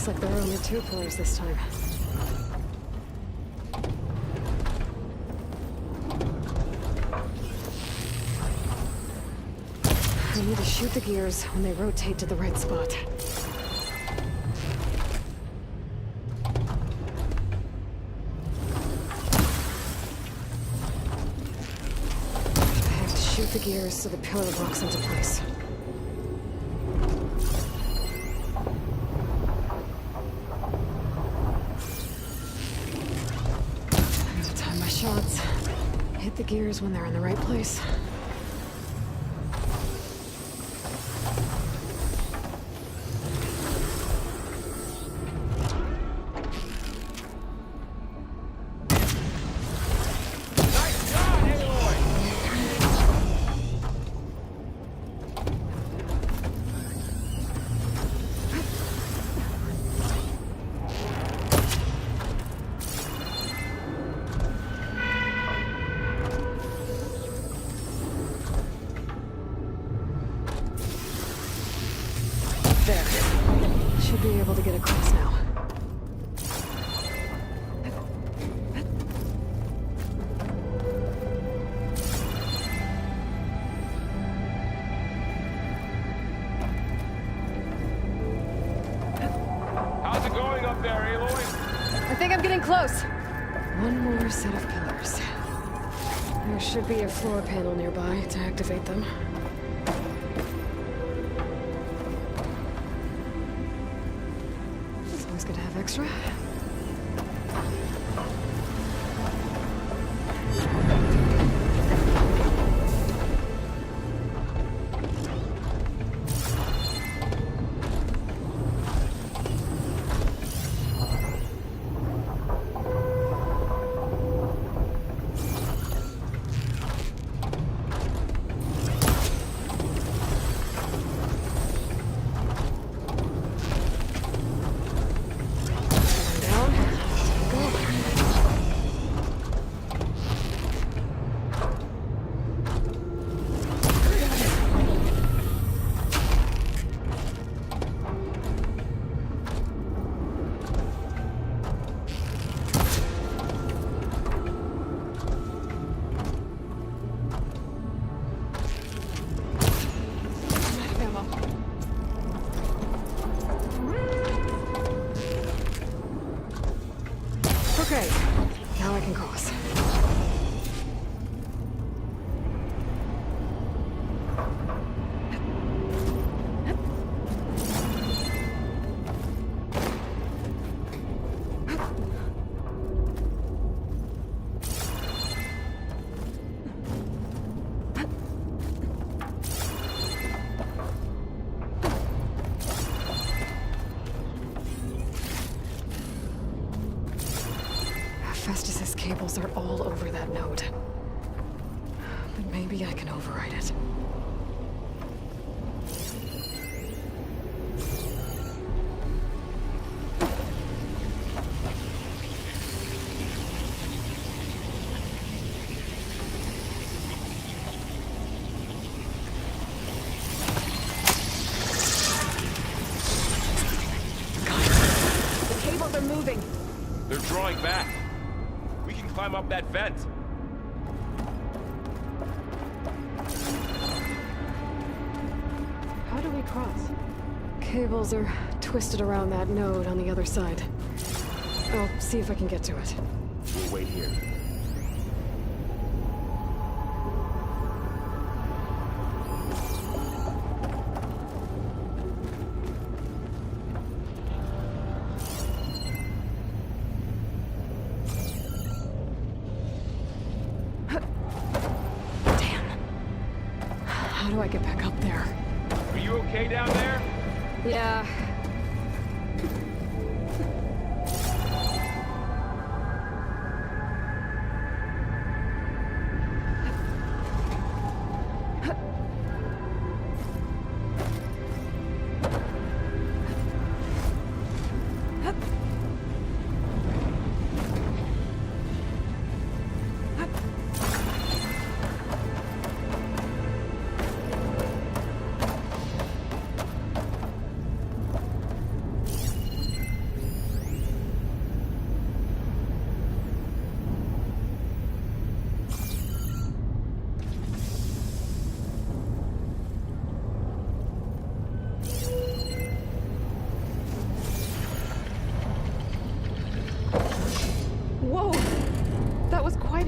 Looks like there are only 2 pillars this time. I need to shoot the gears when they rotate to the right spot. I have to shoot the gears so the pillar locks into place. I gotta time my shots. Hit the gears when they're in the right place. There. Should be able to get across now. How's it going up there, Aloy? I think I'm getting close. One more set of pillars. There should be a floor panel nearby to activate them. It's always good to have extra. Okay, now I can cross. Festus's cables are all over that node. But maybe I can override it. Guys, the cables are moving. They're drawing back. We can climb up that vent. How do we cross? Cables are twisted around that node on the other side. I'll see if I can get to it. We'll wait here. How do I get back up there? Are you okay down there? Yeah.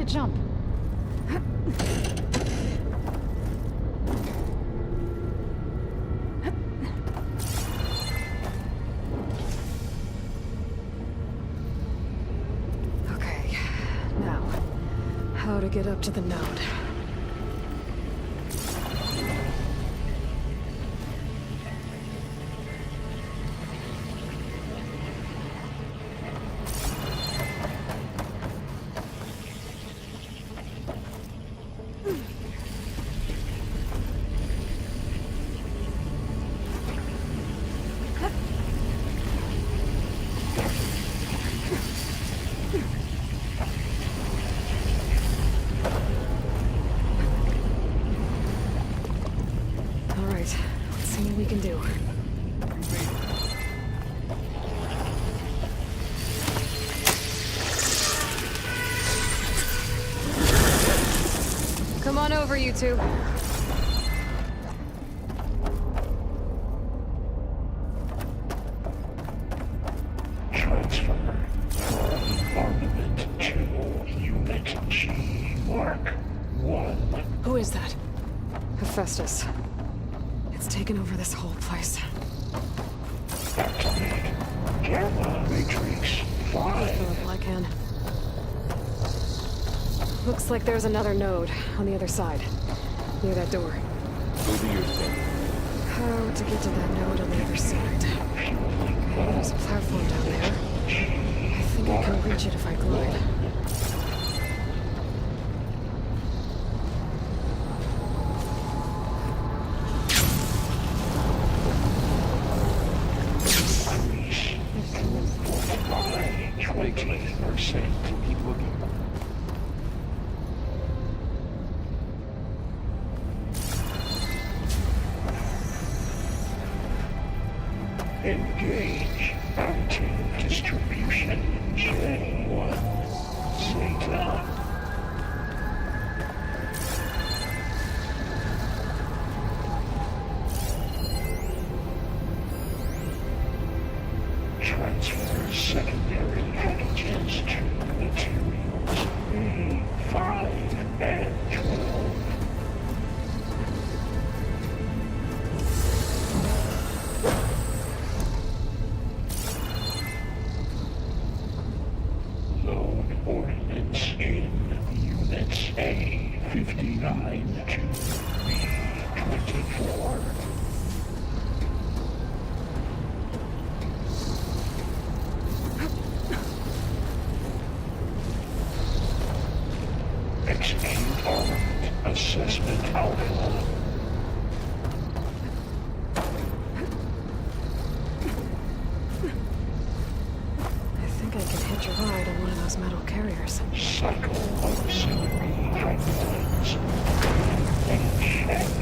jump. Okay, now, how to get up to the node. Come on over, you two. Transfer from armament to Unit G Mark 1. Who is that? Hephaestus. It's taken over this whole place. Activate Gamma Matrix 5. Philip, I can. Looks like there's another node on the other side, near that door. Go do your thing. How to get to that node on the other side? Okay, there's a platform down there. I think I can reach it if I glide. Increase 20%. Keep looking. Engage anti-distribution J1 Zeta. Transfer secondary packages to materials A5 and 12. Load ordnance in Units A59 to B24. Execute armament assessment alpha. I think I can hitch a ride on one of those metal carriers. Cycle auxiliary pipelines. HX.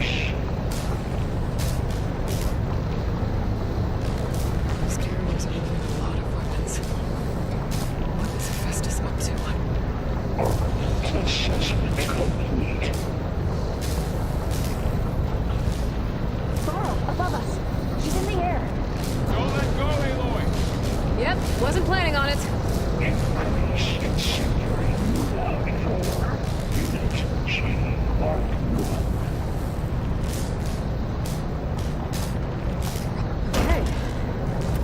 Those carriers are moving a lot of weapons. What is Hephaestus up to? Armament assessment complete. Sorrel, above us. She's in the air. Don't let go, Aloy! Yep, wasn't planning on it. Increase incendiary load for Unit G Mark 1. Okay.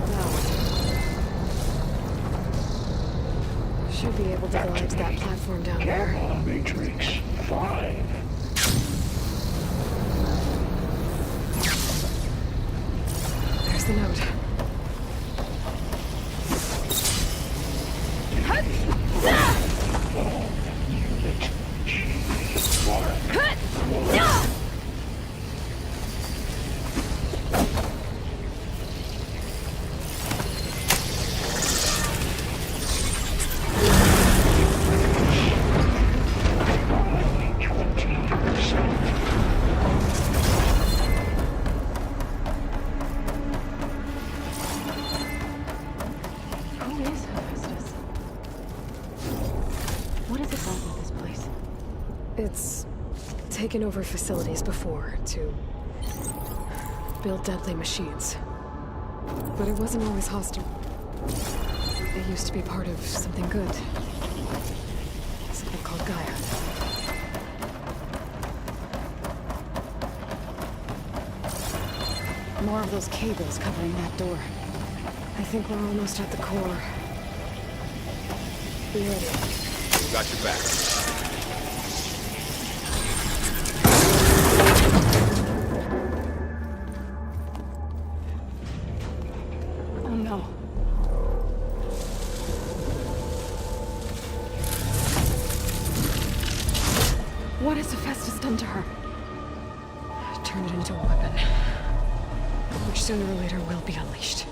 Now what? Should be able to glide to that platform down there. Gamma Matrix 5. There's the node. Unit G Mark 1. Who is Hephaestus? What is it about with this place? It's taken over facilities before to build deadly machines. But it wasn't always hostile. It used to be part of something good. Something called Gaia. More of those cables covering that door. I think we're almost at the core. Be ready. We got your back. Oh no. What has Hephaestus done to her? Turn it into a weapon, which sooner or later will be unleashed.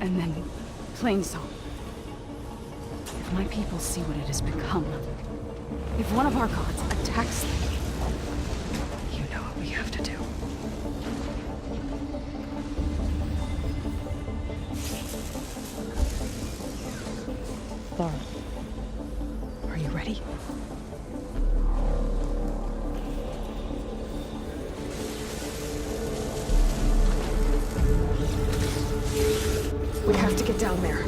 And then, plain song. If my people see what it has become, if one of our gods attacks them, You know what we have to do. Laura, Are you ready? We have to get down there.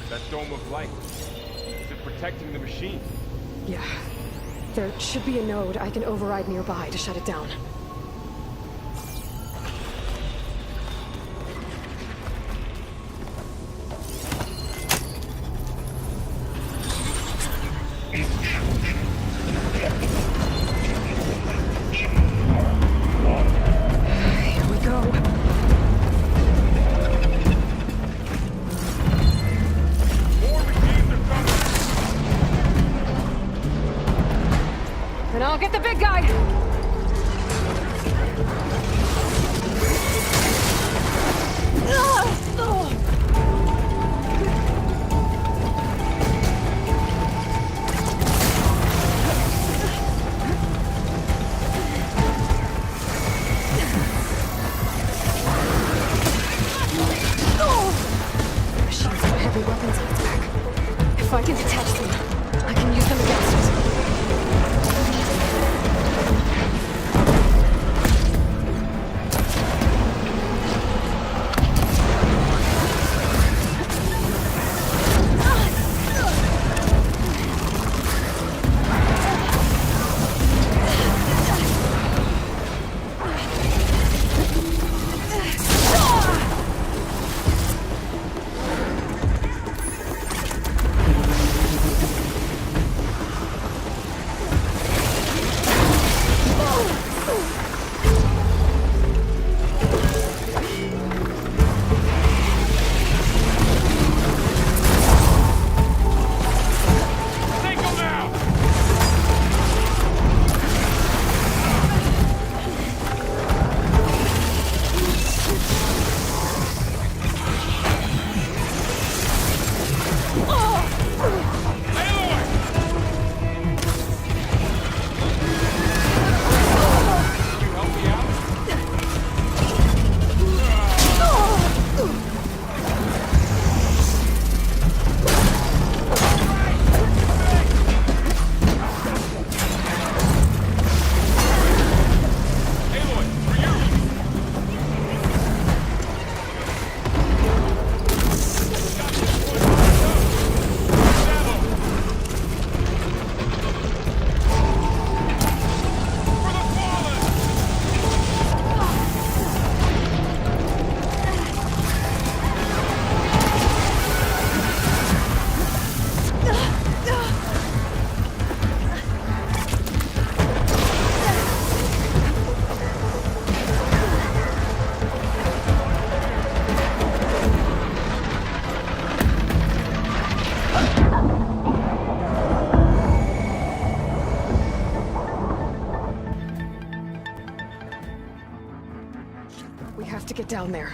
That dome of light. Is it protecting the machine? Yeah. There should be a node I can override nearby to shut it down. Here we go. More machines are coming! And I'll get the big guy! Machine's got heavy weapons on its back. If I can detach them, I can use them against it. Take them out! Aloy! Can you help me out? Aloy, for you! For the fallen! We have to get down there.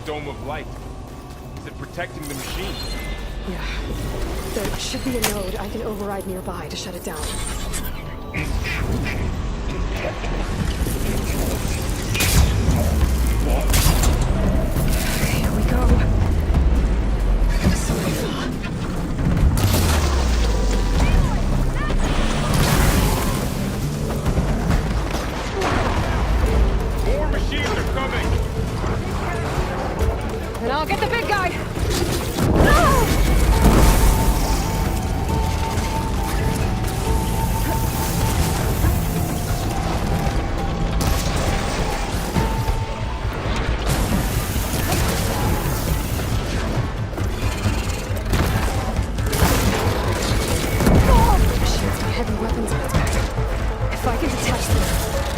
That dome of light. Is it protecting the machine? Yeah. There should be a node I can override nearby to shut it down. Here we go. Sorry, Fa. More machines are coming! And I'll get the big guy! Machine's got heavy weapons on its back. If I can detach them,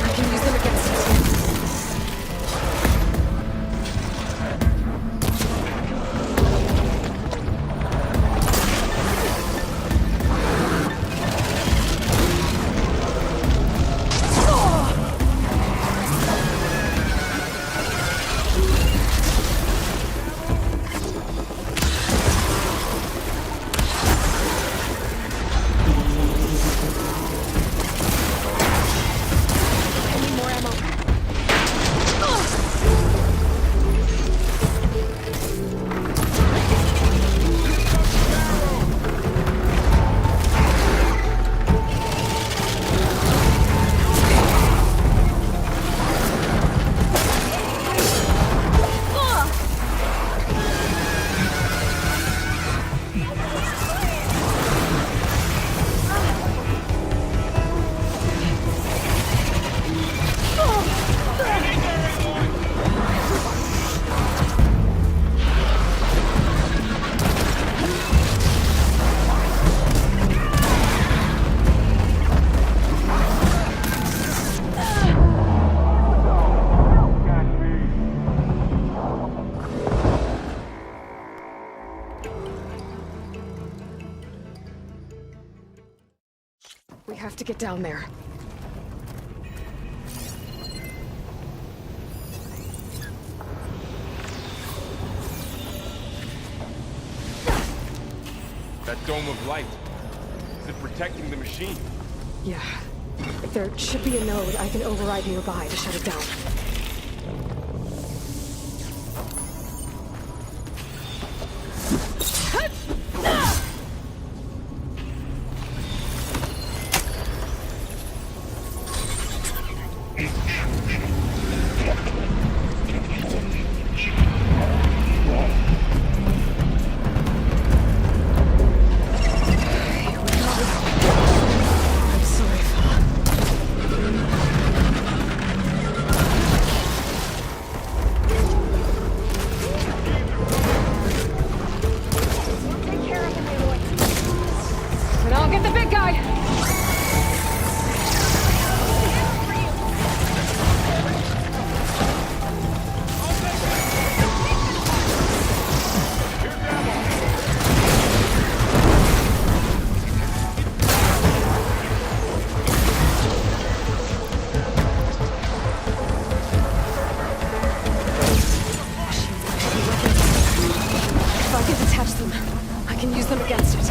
I can use them against it. We have to get down there. That dome of light. Is it protecting the machine? Yeah. There should be a node I can override nearby to shut it down. I'm sorry, Fa. And I'll get the big guy! If I can detach them, I can use them against it.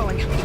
going.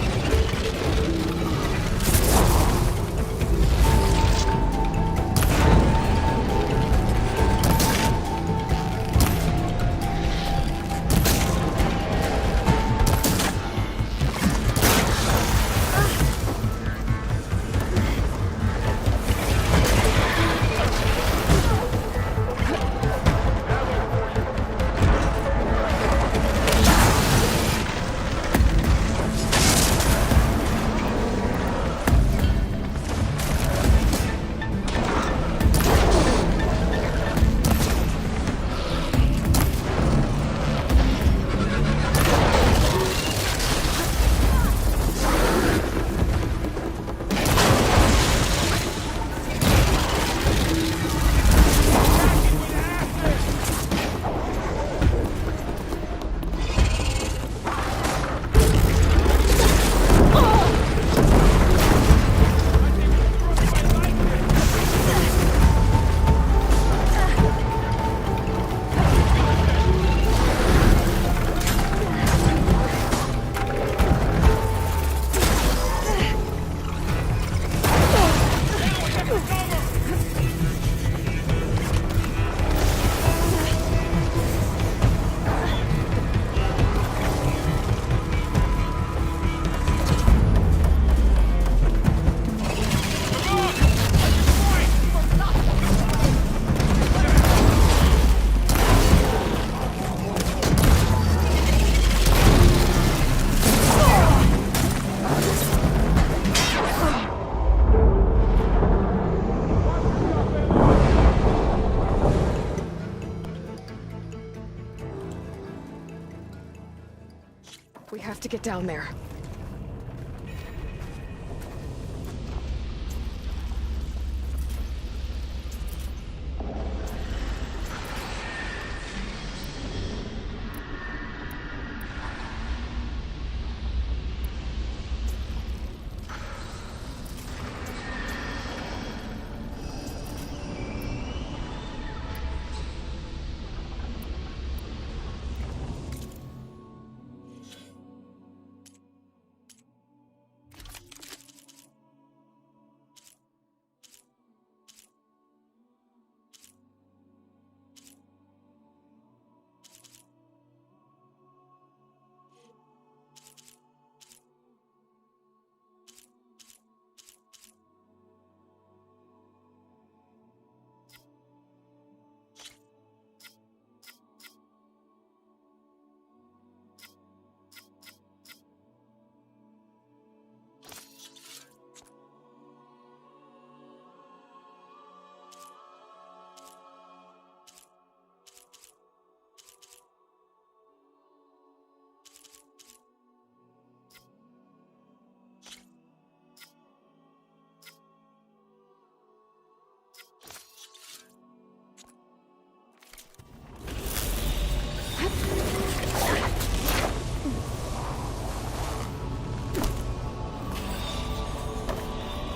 We have to get down there.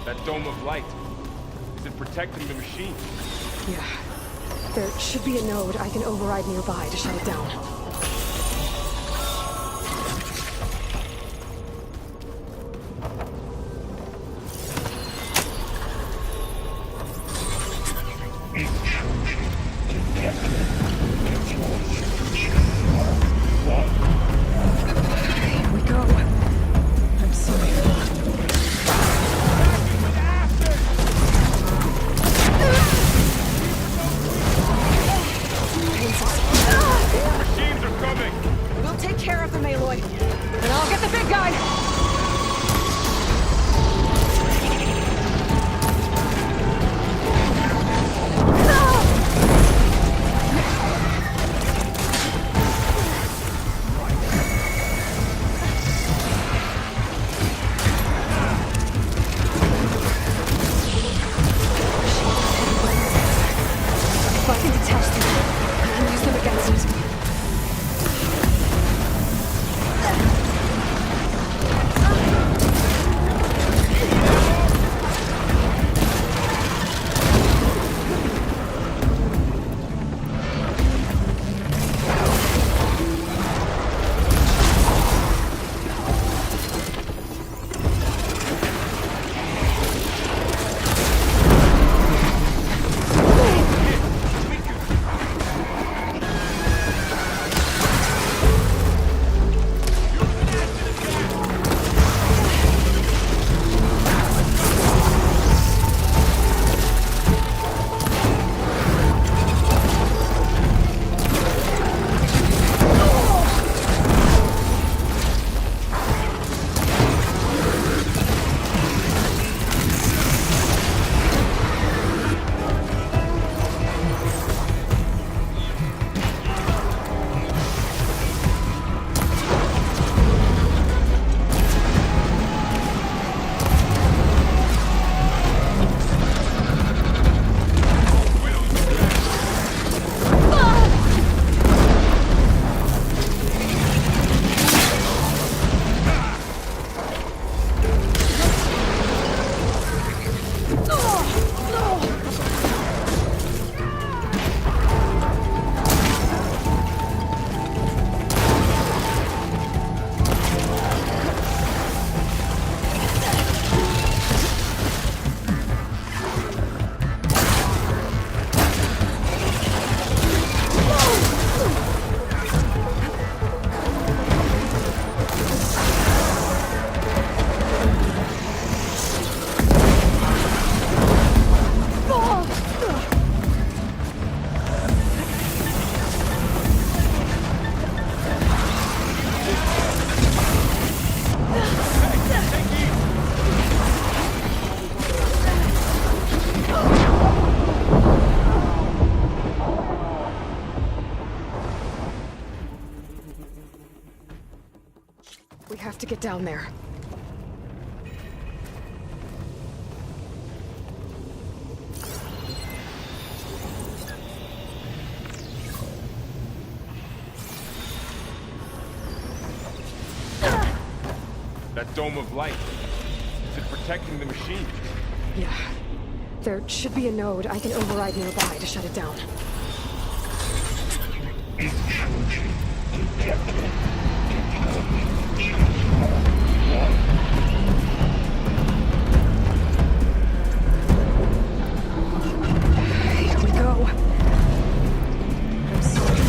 That dome of light. Is it protecting the machine? Yeah. There should be a node I can override nearby to shut it down. Here we go. I'm sorry. Machines are coming! We'll take care of them, Aloy. And I'll get the big guy! If I can detach them, I can use them against it. We have to get down there. That dome of light. Is it protecting the machine? Yeah. There should be a node I can override nearby to shut it down. Intrusion detected. Here we go. I'm sorry.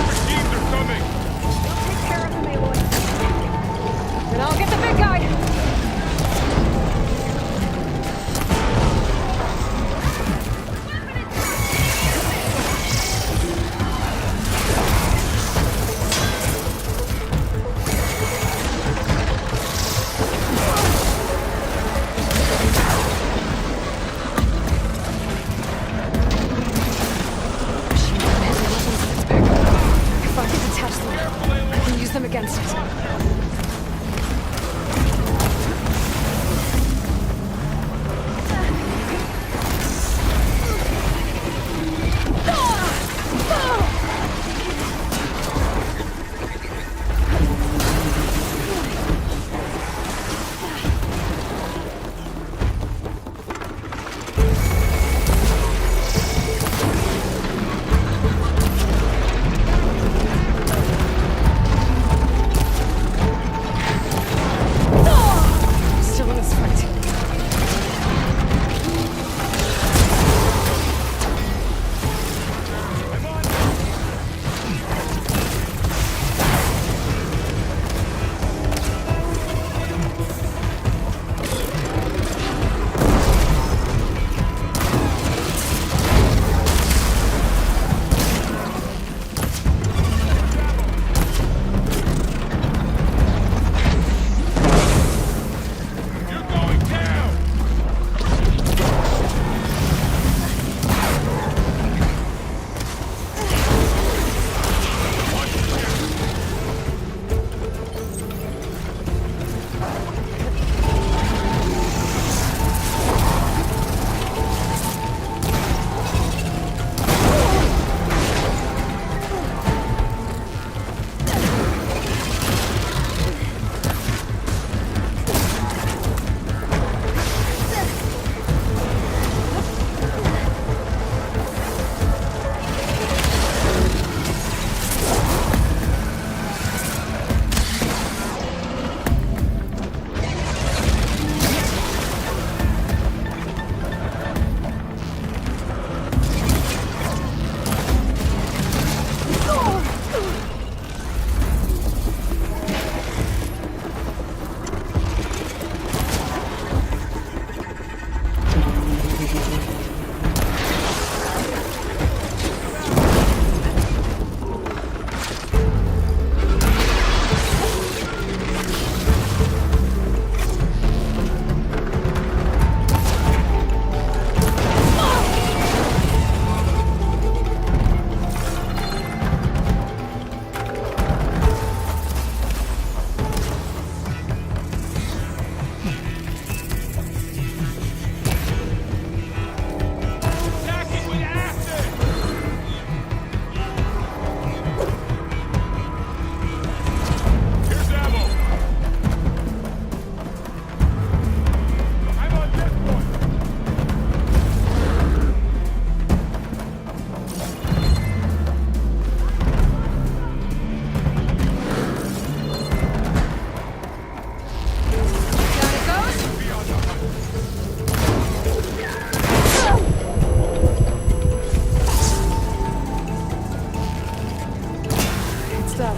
Machines are coming! Take care of him, Aloy. And I'll get the big guy. If I can detach them, I can use them against it. Still in this fight. You're going down! Attack it with acid! Here's ammo! I'm on this one! Down it goes. Be on the hunt. It's done.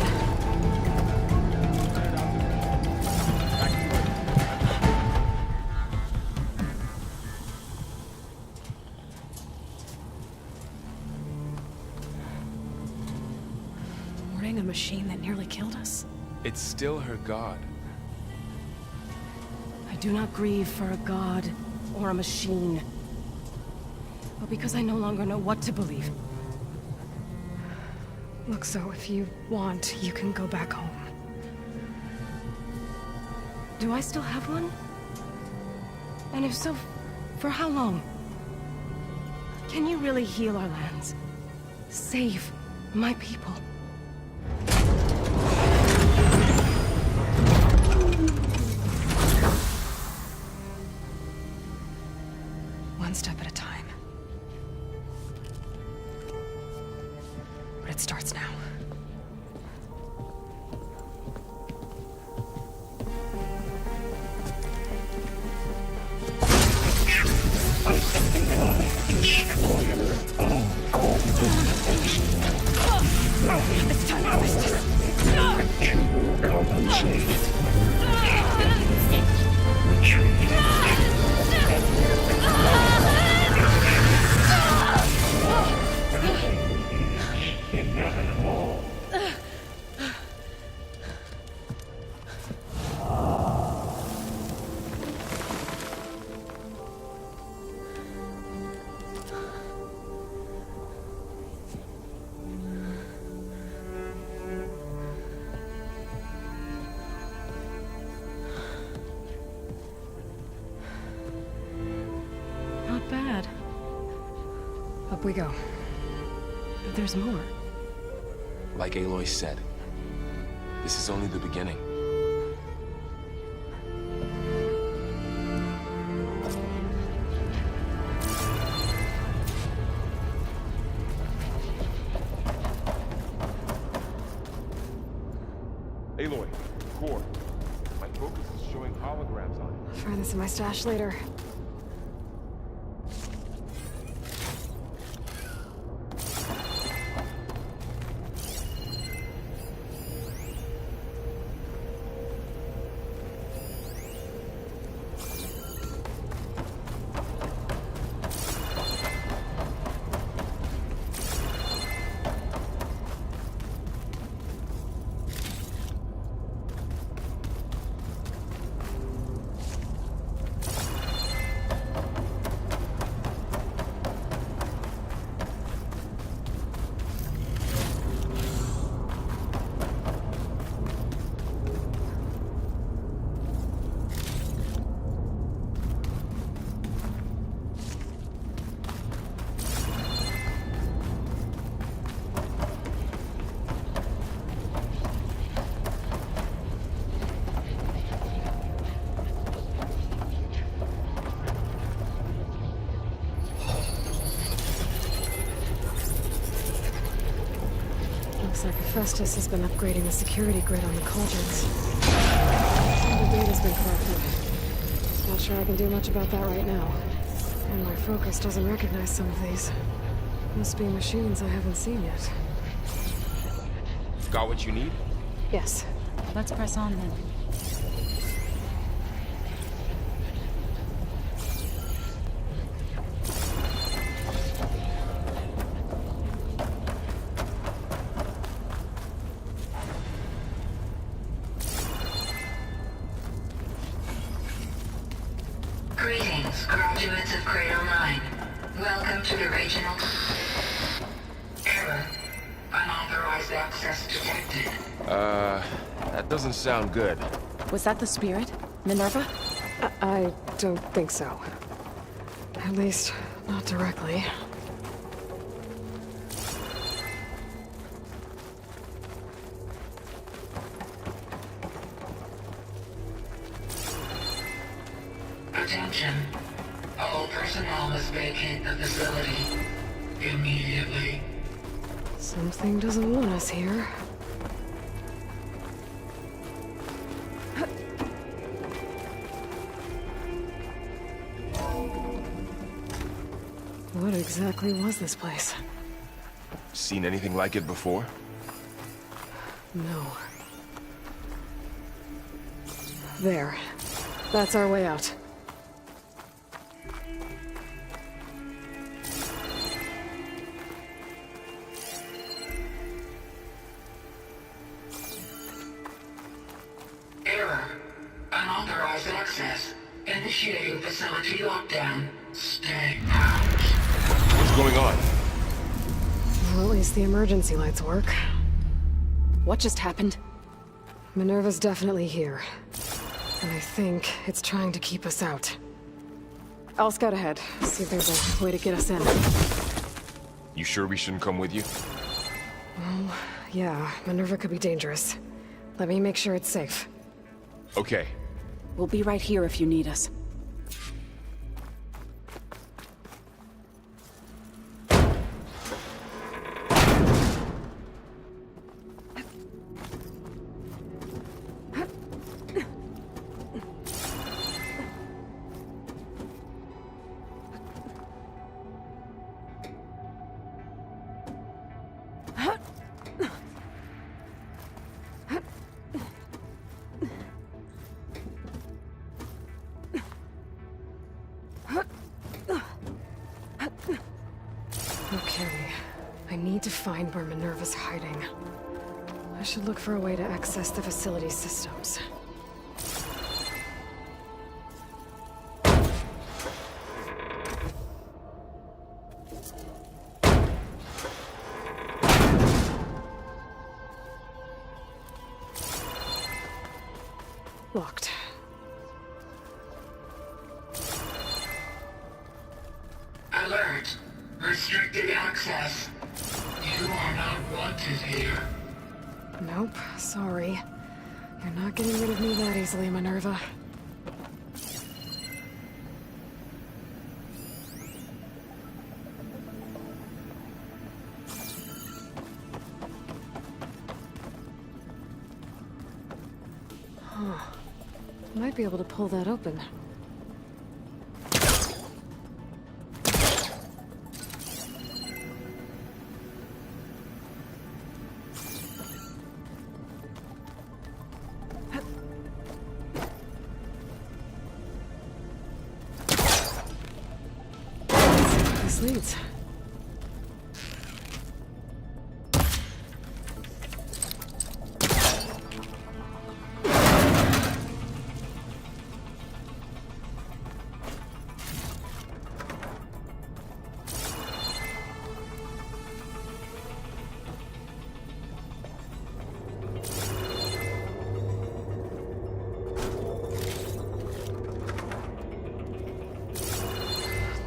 Boarding a machine that nearly killed us? It's still her god. I do not grieve for a god or a machine. But because I no longer know what to believe. Look, so if you want, you can go back home. Do I still have one? And if so, for how long? Can you really heal our lands? Save my people? One step at a time. But it starts now. It's time to Compensate. Retreat. Inevitable. Not bad. Up we go. But there's more. Like Aloy said, this is only the beginning. Aloy, core. My focus is showing holograms on it. I'll find this in my stash later. Looks like Hephaestus has been upgrading the security grid on the cauldrons. The data's been corrupted. Not sure I can do much about that right now. And my focus doesn't recognize some of these. Must be machines I haven't seen yet. Got what you need? Yes. Let's press on then. Greetings, graduates of Cradle 9. Welcome to the regional... Error. Unauthorized access detected. That doesn't sound good. Was that the spirit? Minerva? I don't think so. At least, not directly. Attention. All personnel must vacate the facility. Immediately. Something doesn't want us here. What exactly was this place? Seen anything like it before? No. There. That's our way out. Error. Unauthorized access. Initiating facility lockdown. Stay out. What's going on? Well, at least the emergency lights work. What just happened? Minerva's definitely here. And I think it's trying to keep us out. I'll scout ahead, see if there's a way to get us in. You sure we shouldn't come with you? Well, yeah, Minerva could be dangerous. Let me make sure it's safe. Okay. We'll be right here if you need us. Okay, I need to find where Minerva's hiding. I should look for a way to access the facility systems. Locked. Alert. Restricted access. You are not wanted here. Nope, sorry. You're not getting rid of me that easily, Minerva. Huh. Might be able to pull that open. This leads.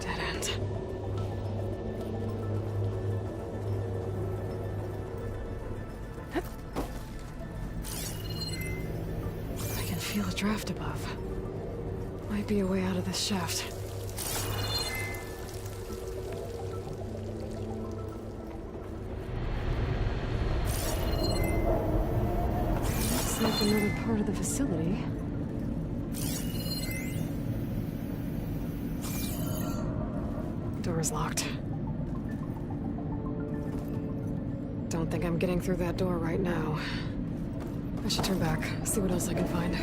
Dead end. I can feel a draft above. Might be a way out of this shaft. Looks like another part of the facility. Door is locked. Don't think I'm getting through that door right now. I should turn back, see what else I can find.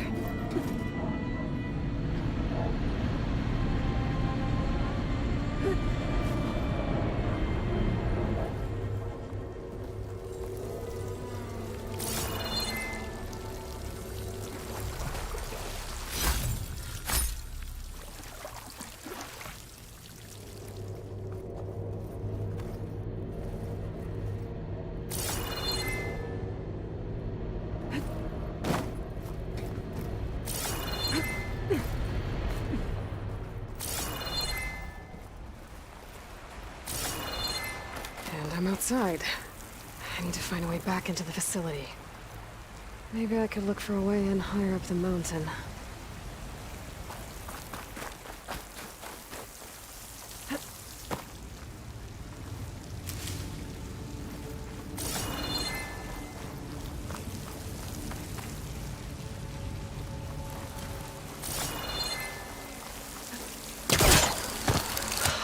And I'm outside. I need to find a way back into the facility. Maybe I could look for a way in higher up the mountain.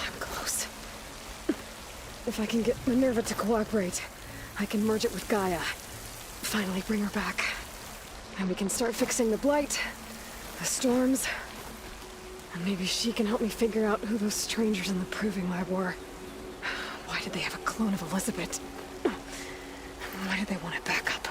I'm close. If I can get Minerva to cooperate, I can merge it with Gaia. Finally bring her back. And we can start fixing the blight, the storms, and maybe she can help me figure out who those strangers in the proving lab were. Why did they have a clone of Elizabeth? Why did they want it back up?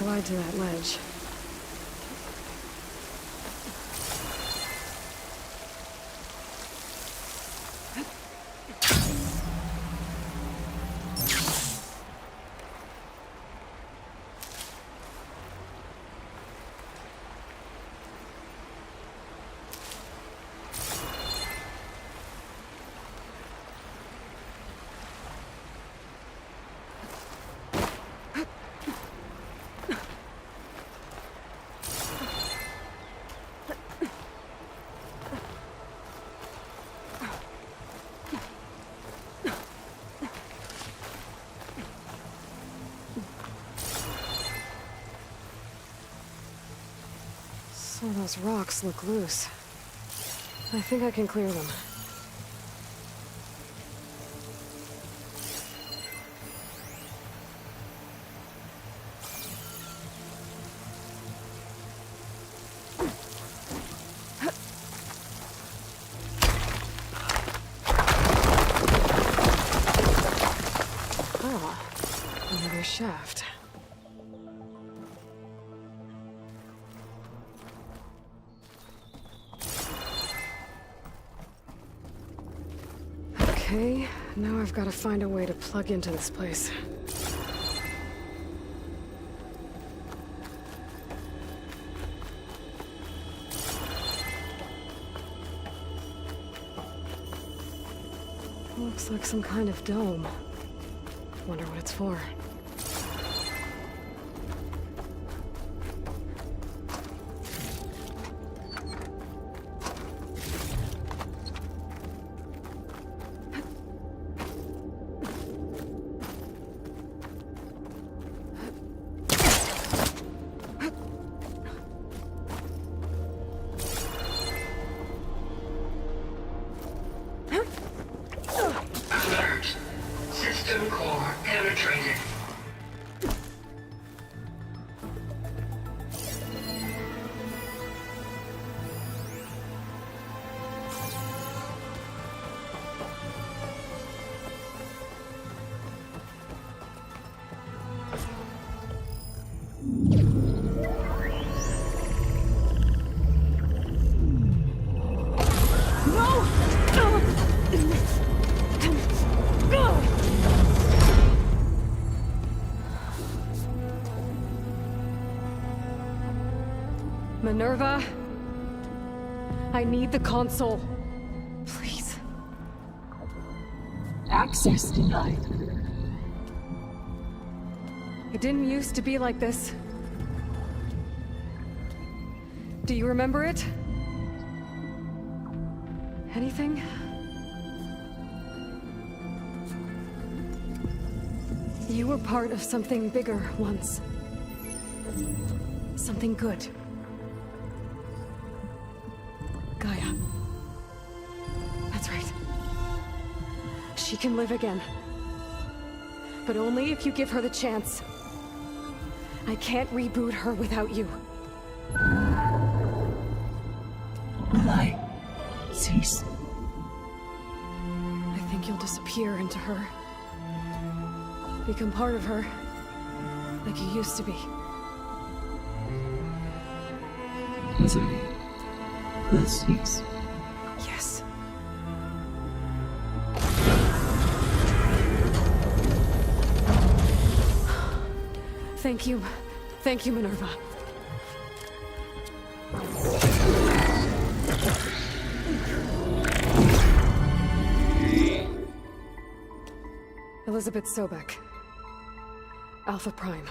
wide to that ledge. Some of those rocks look loose. I think I can clear them. Ah, another shaft. Okay, now I've got to find a way to plug into this place. Looks like some kind of dome. Wonder what it's for. Alert. System core penetrated. Minerva, I need the console. Please. Access denied. It didn't used to be like this. Do you remember it? Anything? You were part of something bigger once. Something good. Gaia. That's right. She can live again. But only if you give her the chance. I can't reboot her without you. Lie. Cease. I think you'll disappear into her. Become part of her. Like you used to be. Misery. Will cease. Yes. Thank you. Thank you, Minerva. Elizabeth Sobek. Alpha Prime.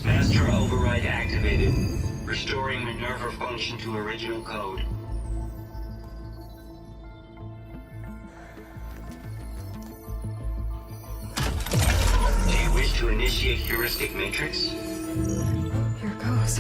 Master override activated. Restoring Minerva function to original code. Do you wish to initiate heuristic matrix? Here goes.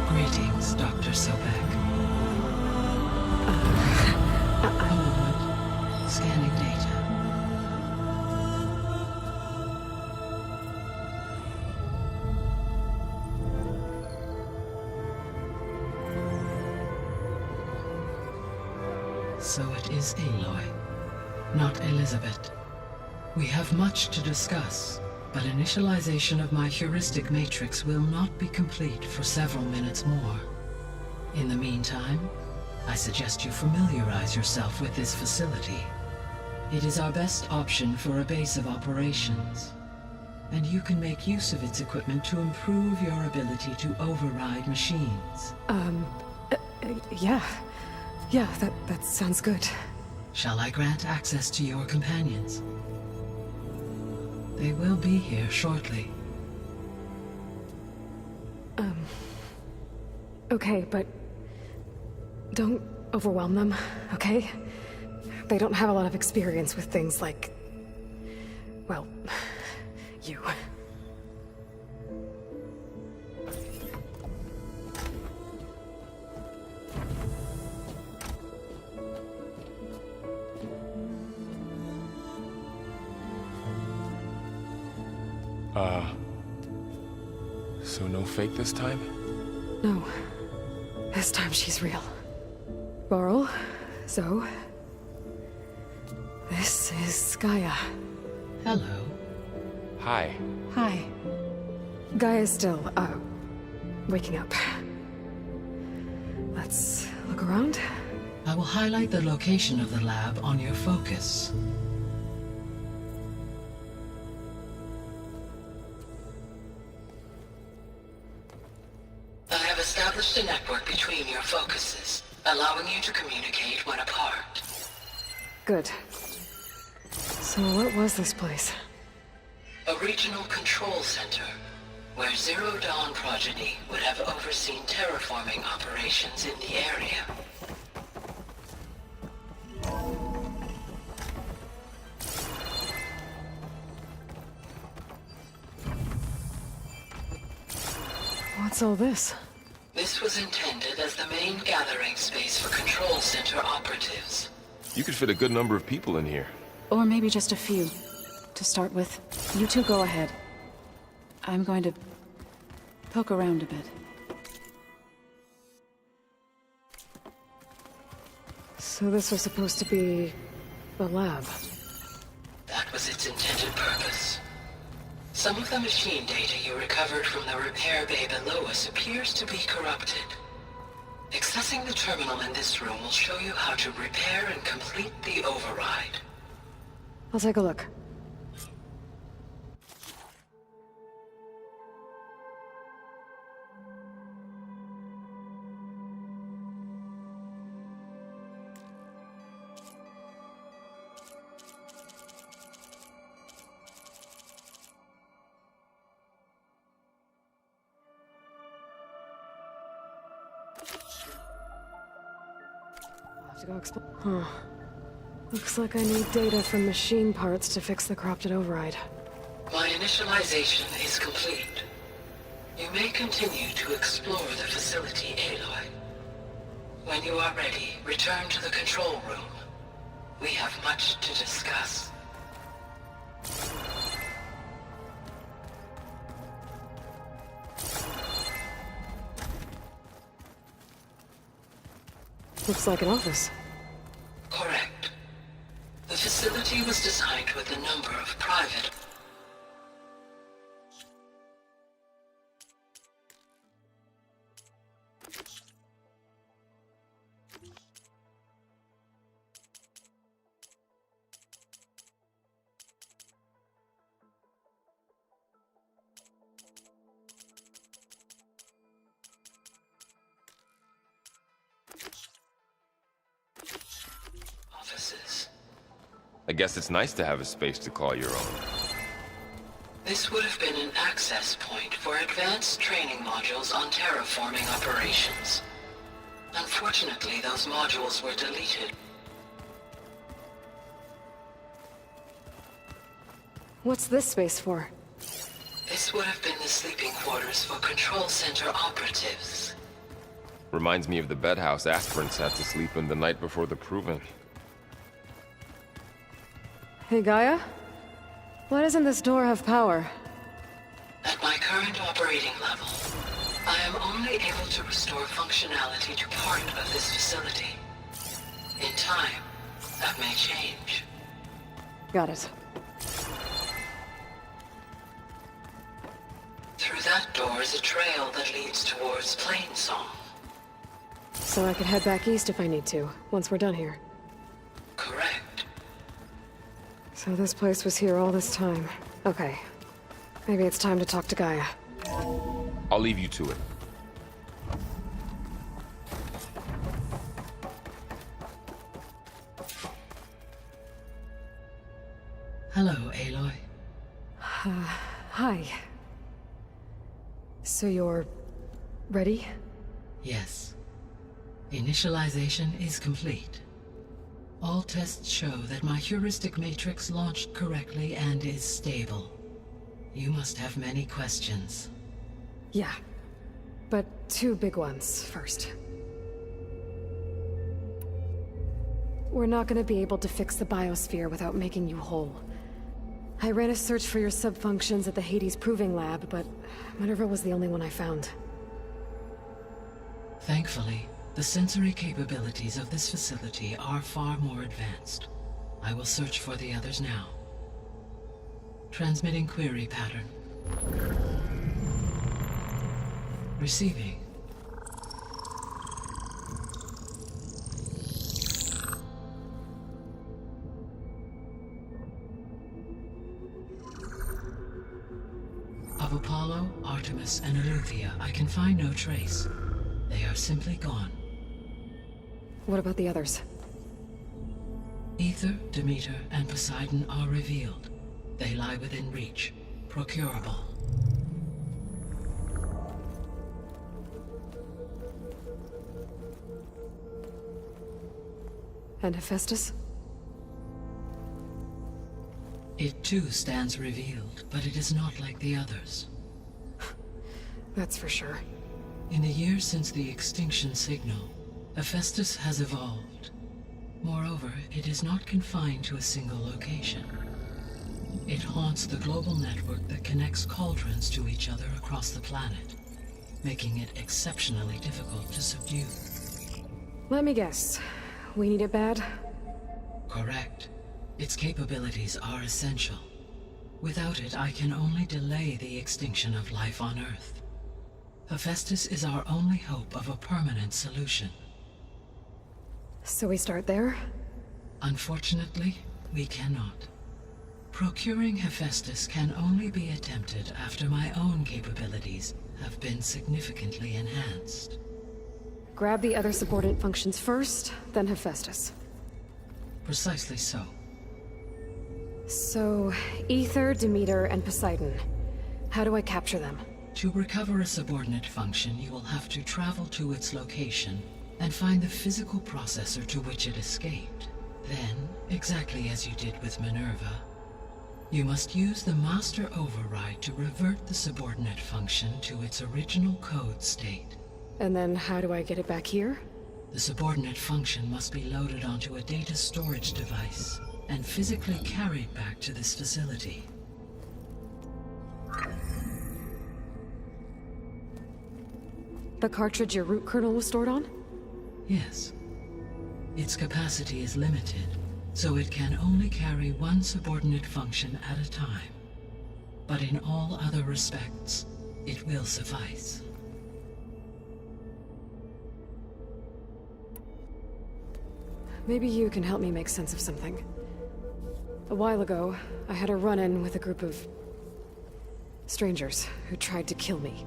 Greetings, Dr. Sobek. So it is Aloy, not Elizabeth. We have much to discuss, but initialization of my heuristic matrix will not be complete for several minutes more. In the meantime, I suggest you familiarize yourself with this facility. It is our best option for a base of operations, and you can make use of its equipment to improve your ability to override machines. Yeah. Yeah, that sounds good. Shall I grant access to your companions? They will be here shortly. Okay, but don't overwhelm them, okay? They don't have a lot of experience with things like, well, you. So no fake this time? No. This time she's real. Laurel, Zoe. This is Gaia. Hello. Hi. Hi. Gaia's still, waking up. Let's look around. I will highlight the location of the lab on your focus. I have established a network between your focuses, allowing you to communicate when apart. Good. So what was this place? A regional control center, where Zero Dawn progeny would have overseen terraforming operations in the area. What's all this? This was intended as the main gathering space for control center operatives. You could fit a good number of people in here. Or maybe just a few. To start with, you two go ahead. I'm going to poke around a bit. So this was supposed to be the lab. That was its intended purpose. Some of the machine data you recovered from the repair bay below us appears to be corrupted. Accessing the terminal in this room will show you how to repair and complete the override. I'll take a look. To go explore. Huh. Looks like I need data from machine parts to fix the corrupted override. My initialization is complete. You may continue to explore the facility, Aloy. When you are ready, return to the control room. We have much to discuss. Looks like an office. Correct. The facility was designed with a number of private offices. I guess it's nice to have a space to call your own. This would have been an access point for advanced training modules on terraforming operations. Unfortunately, those modules were deleted. What's this space for? This would have been the sleeping quarters for control center operatives. Reminds me of the bedhouse aspirants had to sleep in the night before the proving. Hey, Gaia? Why doesn't this door have power? At my current operating level, I am only able to restore functionality to part of this facility. In time, that may change. Got it. Through that door is a trail that leads towards Plainsong. So I could head back east if I need to, once we're done here. Correct. So this place was here all this time. Okay. Maybe it's time to talk to Gaia. I'll leave you to it. Hello, Aloy. Hi. So you're... ready? Yes. Initialization is complete. All tests show that my heuristic matrix launched correctly and is stable. You must have many questions. Yeah. But two big ones first. We're not gonna be able to fix the biosphere without making you whole. I ran a search for your subfunctions at the Hades Proving Lab, but Minerva was the only one I found. Thankfully, the sensory capabilities of this facility are far more advanced. I will search for the others now. Transmitting query pattern. Receiving. Of Apollo, Artemis, and Eleuthia, I can find no trace. They are simply gone. What about the others? Ether, Demeter, and Poseidon are revealed. They lie within reach, procurable. And Hephaestus? It too stands revealed, but it is not like the others. That's for sure. In the years since the extinction signal, Hephaestus has evolved. Moreover, it is not confined to a single location. It haunts the global network that connects cauldrons to each other across the planet, making it exceptionally difficult to subdue. Let me guess. We need it bad? Correct. Its capabilities are essential. Without it, I can only delay the extinction of life on Earth. Hephaestus is our only hope of a permanent solution. So we start there? Unfortunately, we cannot. Procuring Hephaestus can only be attempted after my own capabilities have been significantly enhanced. Grab the other subordinate functions first, then Hephaestus. Precisely so. So, Ether, Demeter, and Poseidon. How do I capture them? To recover a subordinate function, you will have to travel to its location and find the physical processor to which it escaped. Then, exactly as you did with Minerva, you must use the master override to revert the subordinate function to its original code state. And then how do I get it back here? The subordinate function must be loaded onto a data storage device and physically carried back to this facility. The cartridge your root kernel was stored on? Yes. Its capacity is limited, so it can only carry one subordinate function at a time. But in all other respects, it will suffice. Maybe you can help me make sense of something. A while ago, I had a run-in with a group of strangers who tried to kill me.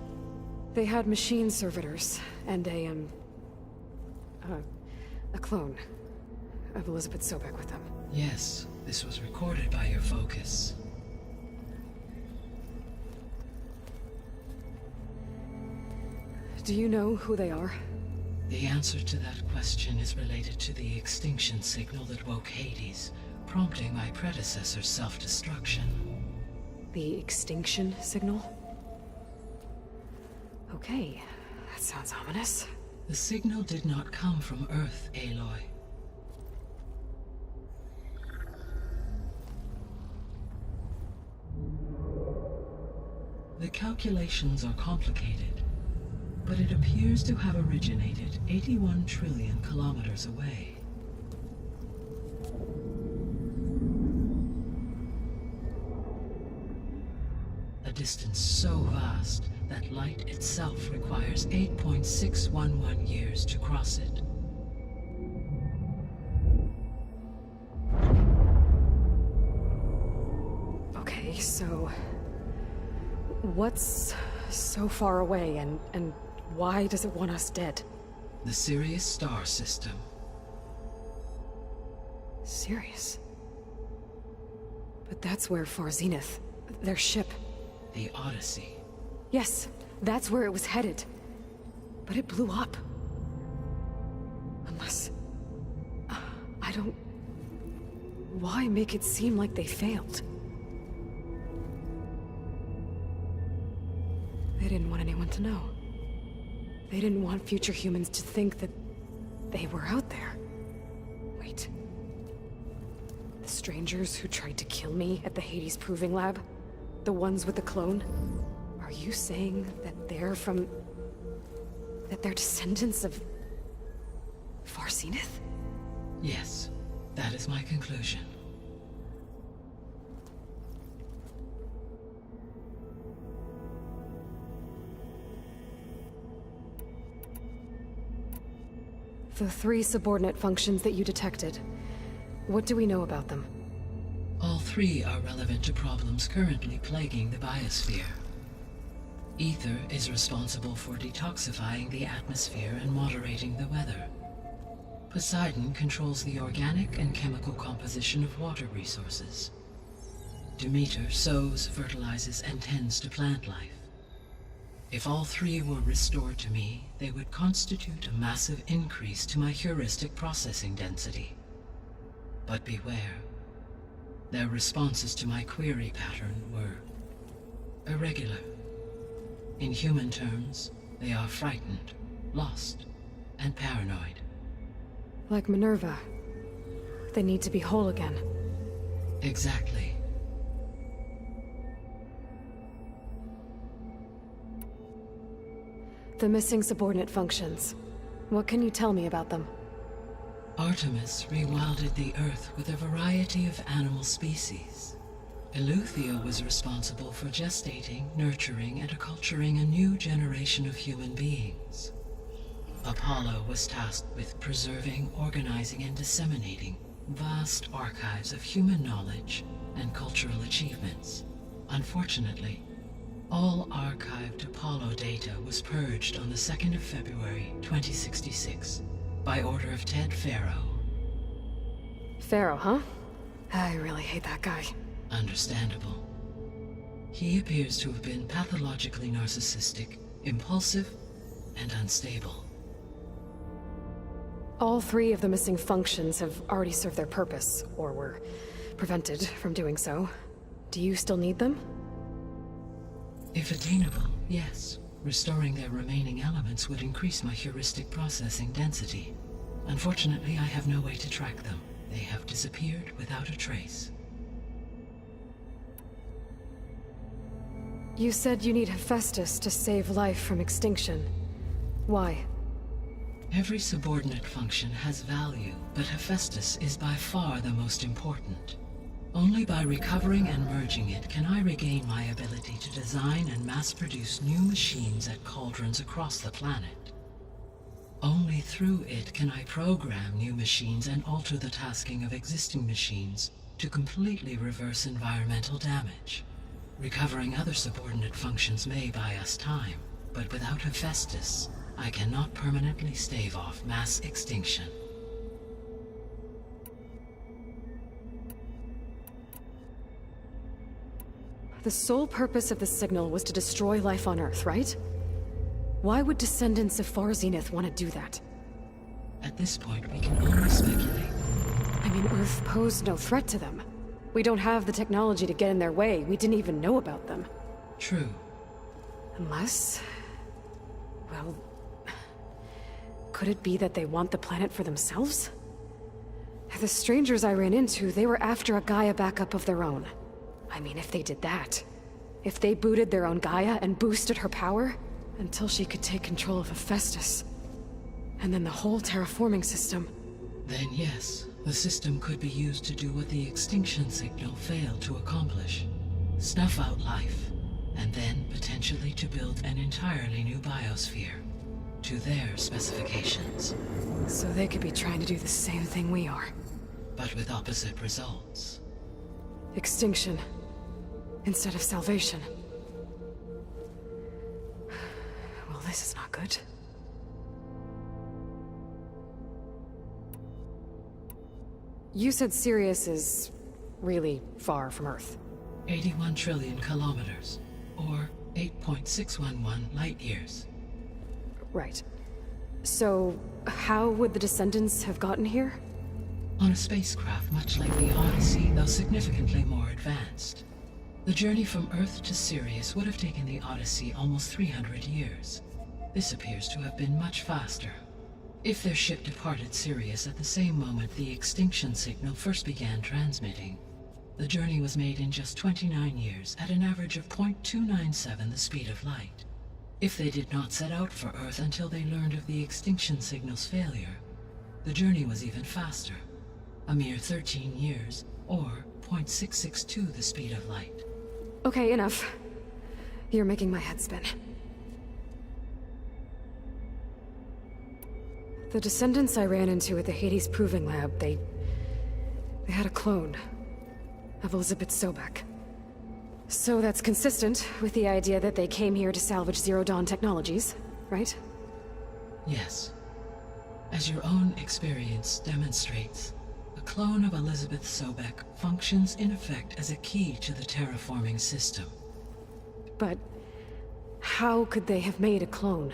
They had machine servitors and a clone of Elizabeth Sobek with them. Yes, this was recorded by your focus. Do you know who they are? The answer to that question is related to the extinction signal that woke Hades, prompting my predecessor's self-destruction. The extinction signal? Okay, that sounds ominous. The signal did not come from Earth, Aloy. The calculations are complicated, but it appears to have originated 81 trillion kilometers away. distance so vast that light itself requires 8.611 years to cross it. Okay, so... what's so far away, and why does it want us dead? The Sirius star system. Sirius? But that's where Far Zenith, their ship... The Odyssey. Yes, that's where it was headed. But it blew up. Unless... I don't... Why make it seem like they failed? They didn't want anyone to know. They didn't want future humans to think that they were out there. Wait. The strangers who tried to kill me at the Hades Proving Lab? The ones with the clone? Are you saying that they're from... that they're descendants of... Far Zenith? Yes, that is my conclusion. The 3 subordinate functions that you detected. What do we know about them? All 3 are relevant to problems currently plaguing the biosphere. Ether is responsible for detoxifying the atmosphere and moderating the weather. Poseidon controls the organic and chemical composition of water resources. Demeter sows, fertilizes, and tends to plant life. If all 3 were restored to me, they would constitute a massive increase to my heuristic processing density. But beware. Their responses to my query pattern were irregular. In human terms, they are frightened, lost, and paranoid. Like Minerva. They need to be whole again. Exactly. The missing subordinate functions. What can you tell me about them? Artemis rewilded the Earth with a variety of animal species. Eleuthia was responsible for gestating, nurturing, and acculturating a new generation of human beings. Apollo was tasked with preserving, organizing, and disseminating vast archives of human knowledge and cultural achievements. Unfortunately, all archived Apollo data was purged on the 2nd of February, 2066, by order of Ted Faro. Pharaoh, huh? I really hate that guy. Understandable. He appears to have been pathologically narcissistic, impulsive, and unstable. All 3 of the missing functions have already served their purpose, or were prevented from doing so. Do you still need them? If attainable, yes. Restoring their remaining elements would increase my heuristic processing density. Unfortunately, I have no way to track them. They have disappeared without a trace. You said you need Hephaestus to save life from extinction. Why? Every subordinate function has value, but Hephaestus is by far the most important. Only by recovering and merging it can I regain my ability to design and mass-produce new machines at cauldrons across the planet. Only through it can I program new machines and alter the tasking of existing machines to completely reverse environmental damage. Recovering other subordinate functions may buy us time, but without Hephaestus, I cannot permanently stave off mass extinction. The sole purpose of the signal was to destroy life on Earth, right? Why would descendants of Far Zenith want to do that? At this point, we can only speculate. I mean, Earth posed no threat to them. We don't have the technology to get in their way. We didn't even know about them. True. Unless... well... could it be that they want the planet for themselves? The strangers I ran into, they were after a Gaia backup of their own. I mean, if they did that... if they booted their own Gaia and boosted her power... until she could take control of Hephaestus. And then the whole terraforming system. Then yes, the system could be used to do what the extinction signal failed to accomplish. Snuff out life, and then potentially to build an entirely new biosphere to their specifications. So they could be trying to do the same thing we are. But with opposite results. Extinction instead of salvation. Well, this is not good. You said Sirius is really far from Earth. 81 trillion kilometers, or 8.611 light years. Right. So, how would the Descendants have gotten here? On a spacecraft much like the Odyssey, though significantly more advanced. The journey from Earth to Sirius would have taken the Odyssey almost 300 years. This appears to have been much faster. If their ship departed Sirius at the same moment the extinction signal first began transmitting, the journey was made in just 29 years at an average of 0.297 the speed of light. If they did not set out for Earth until they learned of the extinction signal's failure, the journey was even faster, a mere 13 years, or 0.662 the speed of light. Okay, enough. You're making my head spin. The Descendants I ran into at the Hades Proving Lab, they had a clone of Elizabeth Sobek. So that's consistent with the idea that they came here to salvage Zero Dawn technologies, right? Yes. As your own experience demonstrates, a clone of Elizabeth Sobek functions in effect as a key to the terraforming system. But how could they have made a clone?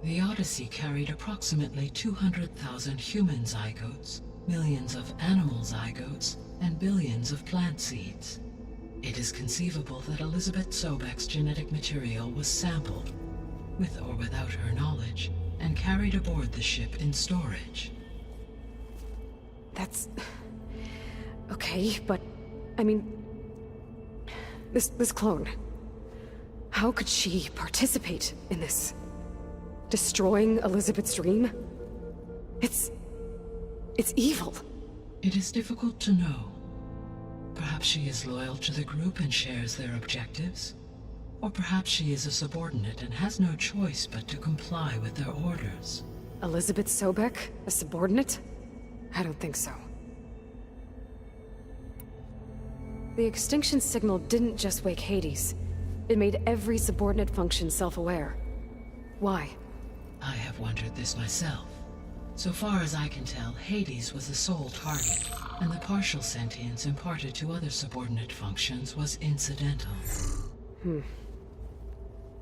The Odyssey carried approximately 200,000 human zygotes, millions of animal zygotes, and billions of plant seeds. It is conceivable that Elizabeth Sobek's genetic material was sampled, with or without her knowledge, and carried aboard the ship in storage. That's... okay, but... I mean... This clone... How could she participate in this? Destroying Elizabeth's dream? It's evil. It is difficult to know. Perhaps she is loyal to the group and shares their objectives. Or perhaps she is a subordinate and has no choice but to comply with their orders. Elizabeth Sobek? A subordinate? I don't think so. The extinction signal didn't just wake Hades. It made every subordinate function self-aware. Why? I have wondered this myself. So far as I can tell, Hades was the sole target, and the partial sentience imparted to other subordinate functions was incidental.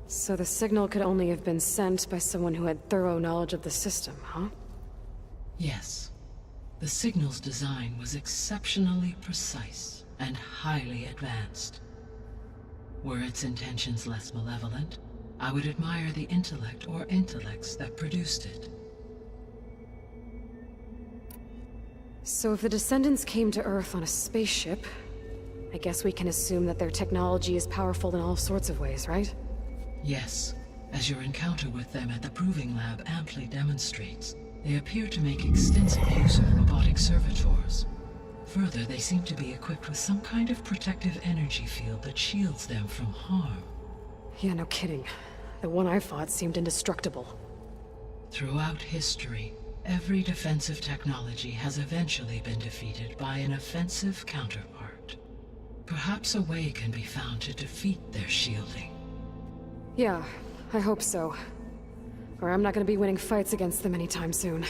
So the signal could only have been sent by someone who had thorough knowledge of the system, huh? Yes. The signal's design was exceptionally precise and highly advanced. Were its intentions less malevolent, I would admire the intellect or intellects that produced it. So if the Descendants came to Earth on a spaceship, I guess we can assume that their technology is powerful in all sorts of ways, right? Yes. As your encounter with them at the Proving Lab amply demonstrates, they appear to make extensive use of robotic servitors. Further, they seem to be equipped with some kind of protective energy field that shields them from harm. Yeah, no kidding. The one I fought seemed indestructible. Throughout history, every defensive technology has eventually been defeated by an offensive counterpart. Perhaps a way can be found to defeat their shielding. Yeah, I hope so. Or I'm not gonna be winning fights against them anytime soon.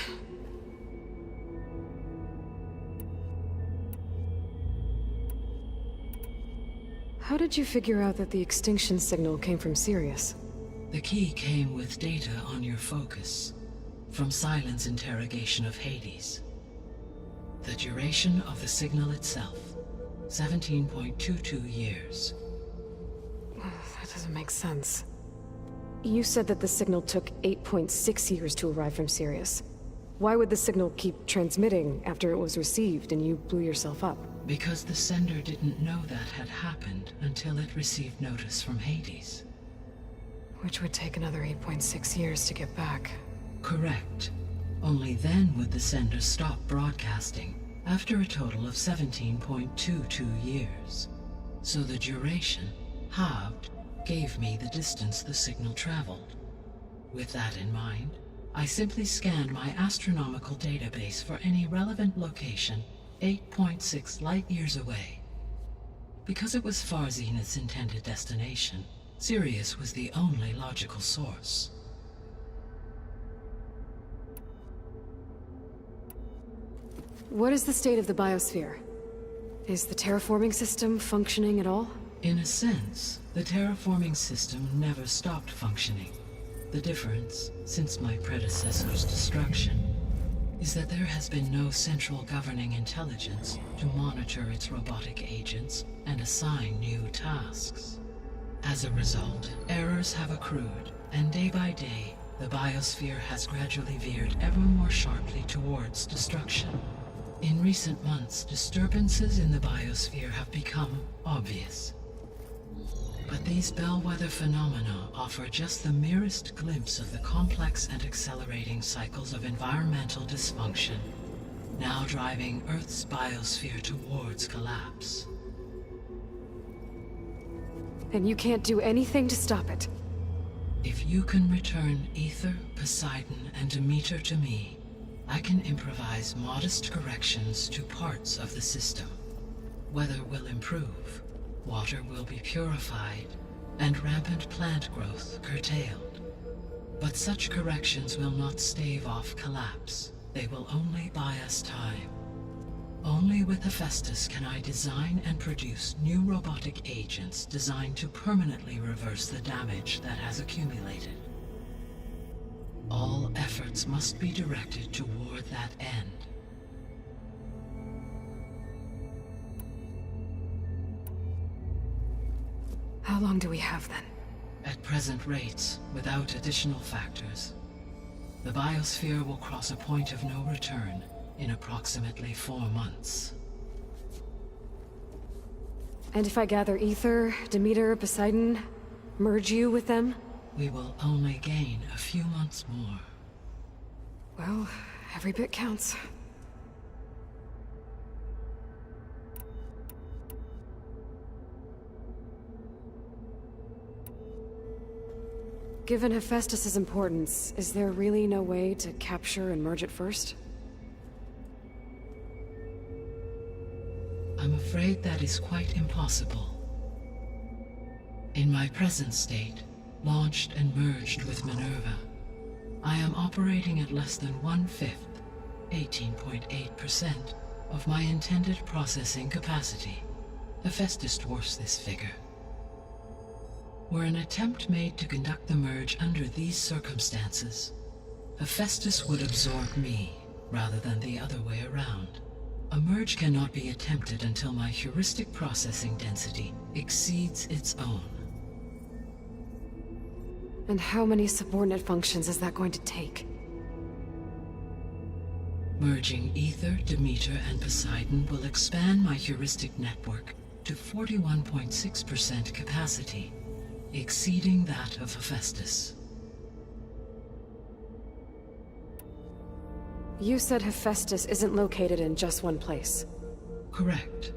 How did you figure out that the extinction signal came from Sirius? The key came with data on your focus, from Silent's interrogation of Hades. The duration of the signal itself, 17.22 years. That doesn't make sense. You said that the signal took 8.6 years to arrive from Sirius. Why would the signal keep transmitting after it was received and you blew yourself up? Because the sender didn't know that had happened until it received notice from Hades. Which would take another 8.6 years to get back. Correct. Only then would the sender stop broadcasting, after a total of 17.22 years. So the duration, halved, gave me the distance the signal traveled. With that in mind, I simply scanned my astronomical database for any relevant location 8.6 light-years away. Because it was Far Zenith's intended destination, Sirius was the only logical source. What is the state of the biosphere? Is the terraforming system functioning at all? In a sense, the terraforming system never stopped functioning. The difference, since my predecessor's destruction, is that there has been no central governing intelligence to monitor its robotic agents and assign new tasks. As a result, errors have accrued, and day by day, the biosphere has gradually veered ever more sharply towards destruction. In recent months, disturbances in the biosphere have become obvious. But these bellwether phenomena offer just the merest glimpse of the complex and accelerating cycles of environmental dysfunction, now driving Earth's biosphere towards collapse. And you can't do anything to stop it? If you can return Ether, Poseidon, and Demeter to me, I can improvise modest corrections to parts of the system. Weather will improve, water will be purified, and rampant plant growth curtailed. But such corrections will not stave off collapse. They will only buy us time. Only with Hephaestus can I design and produce new robotic agents designed to permanently reverse the damage that has accumulated. All efforts must be directed toward that end. How long do we have then? At present rates, without additional factors, the biosphere will cross a point of no return in approximately 4 months. And if I gather Ether, Demeter, Poseidon, merge you with them? We will only gain a few months more. Well, every bit counts. Given Hephaestus' importance, is there really no way to capture and merge it first? I'm afraid that is quite impossible. In my present state, launched and merged with Minerva, I am operating at less than 1/5, 18.8%, of my intended processing capacity. Hephaestus dwarfs this figure. Were an attempt made to conduct the merge under these circumstances, Hephaestus would absorb me, rather than the other way around. A merge cannot be attempted until my heuristic processing density exceeds its own. And how many subordinate functions is that going to take? Merging Ether, Demeter, and Poseidon will expand my heuristic network to 41.6% capacity, exceeding that of Hephaestus. You said Hephaestus isn't located in just one place. Correct.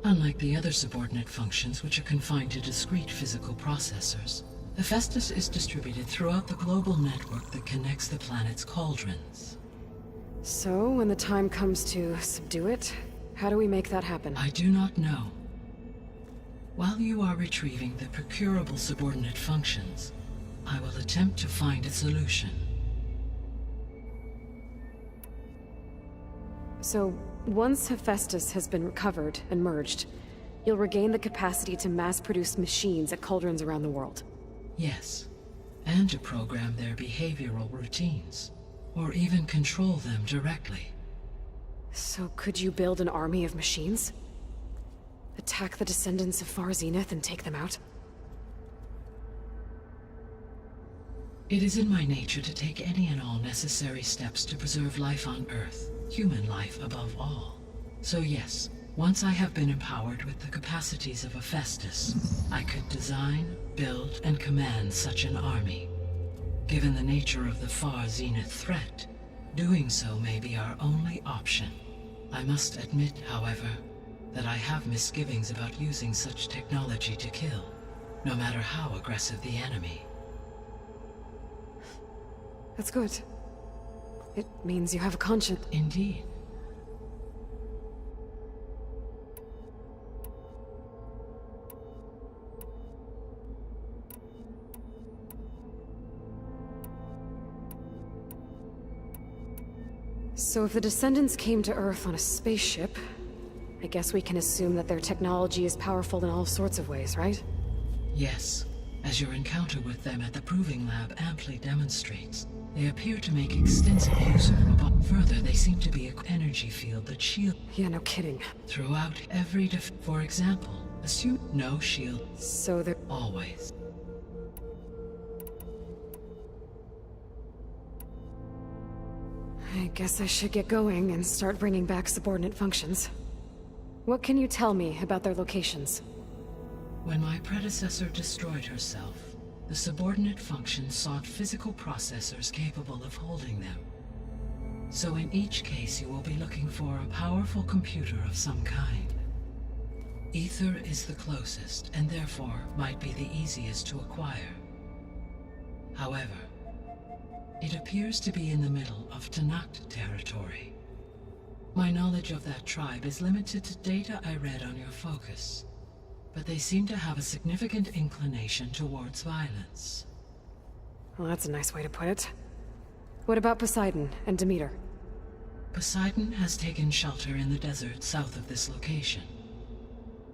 Unlike the other subordinate functions, which are confined to discrete physical processors, Hephaestus is distributed throughout the global network that connects the planet's cauldrons. So, when the time comes to subdue it, how do we make that happen? I do not know. While you are retrieving the procurable subordinate functions, I will attempt to find a solution. So, once Hephaestus has been recovered and merged, you'll regain the capacity to mass-produce machines at cauldrons around the world. Yes, and to program their behavioral routines, or even control them directly. So could you build an army of machines? Attack the descendants of Far Zenith and take them out? It is in my nature to take any and all necessary steps to preserve life on Earth, human life above all. So yes, once I have been empowered with the capacities of Hephaestus, I could design, build, and command such an army. Given the nature of the Far Zenith threat, doing so may be our only option. I must admit, however, that I have misgivings about using such technology to kill. no matter how aggressive the enemy. That's good. It means you have a conscience. Indeed. So if the Descendants came to Earth on a spaceship, I guess we can assume that their technology is powerful in all sorts of ways, right? Yes, as your encounter with them at the Proving Lab amply demonstrates, they appear to make extensive use of robot. Further, they seem to be an energy field that shield Yeah, no kidding. throughout every For example, assume no shield. So they're... Always. I guess I should get going and start bringing back subordinate functions. What can you tell me about their locations? When my predecessor destroyed herself, the subordinate functions sought physical processors capable of holding them. So in each case you will be looking for a powerful computer of some kind. Ether is the closest, and therefore might be the easiest to acquire. However, it appears to be in the middle of Tanakh territory. My knowledge of that tribe is limited to data I read on your focus, but they seem to have a significant inclination towards violence. Well, that's a nice way to put it. What about Poseidon and Demeter? Poseidon has taken shelter in the desert south of this location.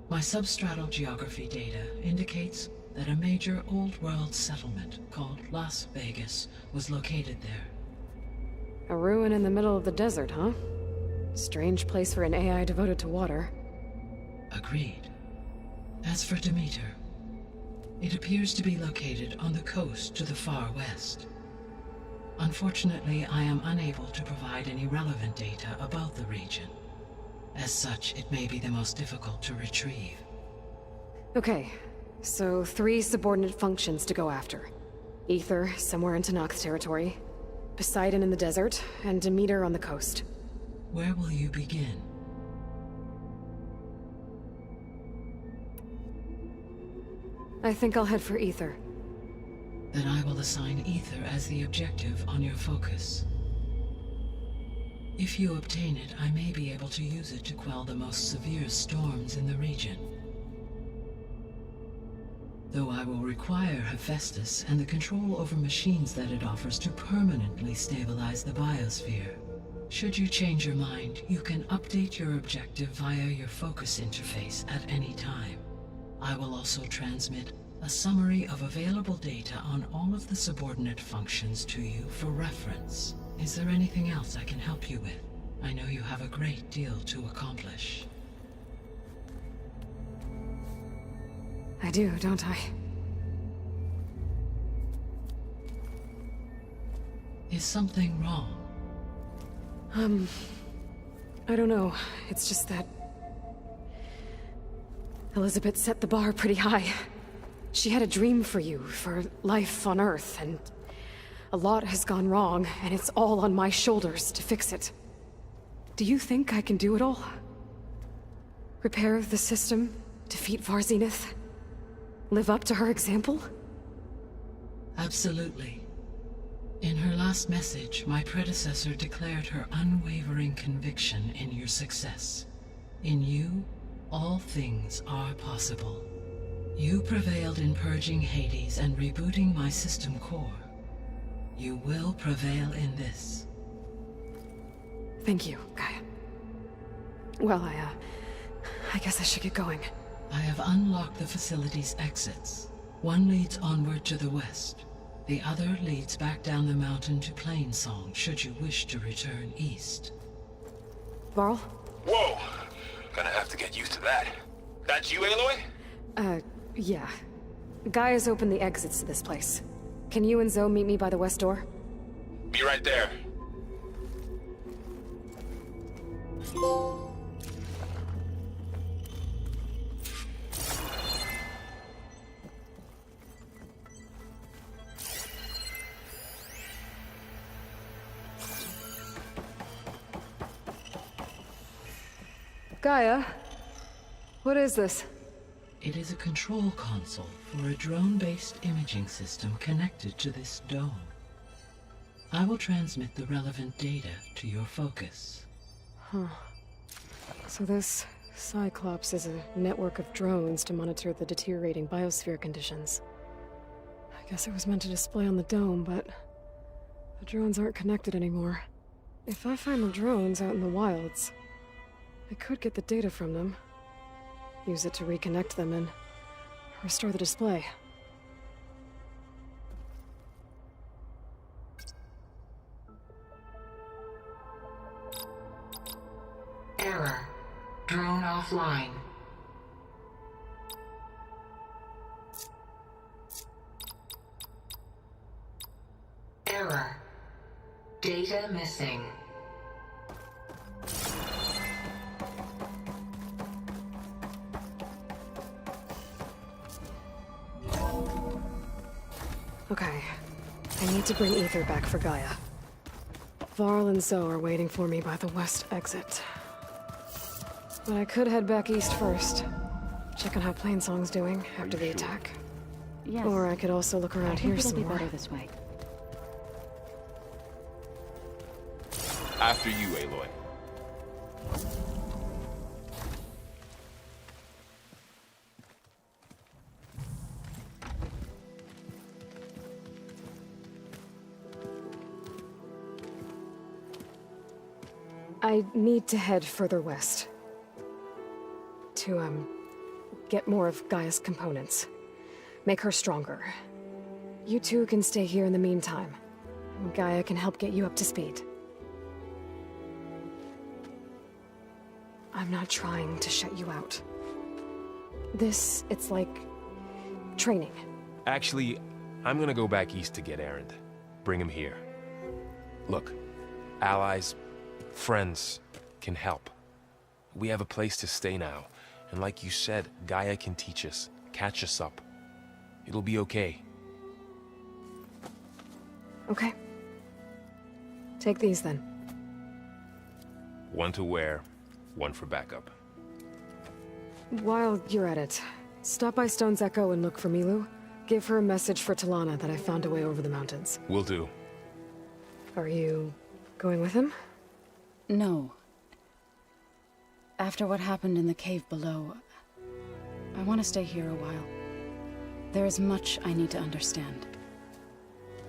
My substratal geography data indicates that a major old-world settlement called Las Vegas was located there. A ruin in the middle of the desert, huh? Strange place for an AI devoted to water. Agreed. As for Demeter, it appears to be located on the coast to the far west. Unfortunately, I am unable to provide any relevant data about the region. As such, it may be the most difficult to retrieve. Okay, so 3 subordinate functions to go after. Ether, somewhere in Tanakh territory, Poseidon in the desert, and Demeter on the coast. Where will you begin? I think I'll head for Ether. Then I will assign Ether as the objective on your focus. If you obtain it, I may be able to use it to quell the most severe storms in the region. Though I will require Hephaestus and the control over machines that it offers to permanently stabilize the biosphere. Should you change your mind, you can update your objective via your focus interface at any time. I will also transmit a summary of available data on all of the subordinate functions to you for reference. Is there anything else I can help you with? I know you have a great deal to accomplish. I do, don't I? Is something wrong? I don't know. It's just that... Elizabeth set the bar pretty high. She had a dream for you, for life on Earth, and... a lot has gone wrong, and it's all on my shoulders to fix it. Do you think I can do it all? Repair the system, defeat Varzenith, live up to her example? Absolutely. In her last message, my predecessor declared her unwavering conviction in your success. In you, all things are possible. You prevailed in purging Hades and rebooting my system core. You will prevail in this. Thank you, Gaia. Well, I guess I should get going. I have unlocked the facility's exits. One leads onward to the west. The other leads back down the mountain to Plainsong, should you wish to return east. Varl? Whoa! Gonna have to get used to that. That's you, Aloy? Yeah. Gaia's opened the exits to this place. Can you and Zoe meet me by the west door? Be right there. Gaia? What is this? It is a control console for a drone-based imaging system connected to this dome. I will transmit the relevant data to your focus. Huh. So this Cyclops is a network of drones to monitor the deteriorating biosphere conditions. I guess it was meant to display on the dome, but the drones aren't connected anymore. If I find the drones out in the wilds, I could get the data from them, use it to reconnect them, and restore the display. Error. Drone offline. Error. Data missing. Okay. I need to bring Ether back for Gaia. Varl and Zoe are waiting for me by the west exit. But I could head back east first. Check on how Plainsong's doing after the attack. Yes. Or I could also look around here some more. It'll be better this way. After you, Aloy. I need to head further west. To, get more of Gaia's components. Make her stronger. You two can stay here in the meantime. Gaia can help get you up to speed. I'm not trying to shut you out. It's like training. Actually, I'm gonna go back east to get Erend. Bring him here. Look, allies, friends can help. We have a place to stay now. And like you said, Gaia can teach us, catch us up. It'll be okay. Okay. Take these then. One to wear, one for backup. While you're at it, stop by Stone's Echo and look for Milu. Give her a message for Talana that I found a way over the mountains. Will do. Are you going with him? No. After what happened in the cave below, I want to stay here a while. There is much I need to understand.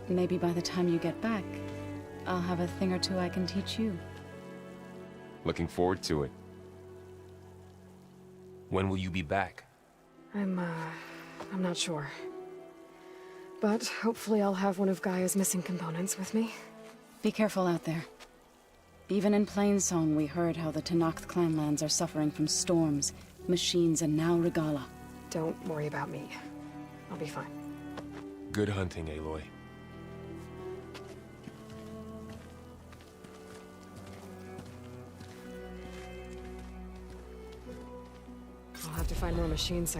Maybe by the time you get back, I'll have a thing or two I can teach you. Looking forward to it. When will you be back? I'm not sure. But hopefully I'll have one of Gaia's missing components with me. Be careful out there. Even in Plainsong, we heard how the Tenakth clanlands are suffering from storms, machines, and now Regala. Don't worry about me. I'll be fine. Good hunting, Aloy. I'll have to find more machine sites.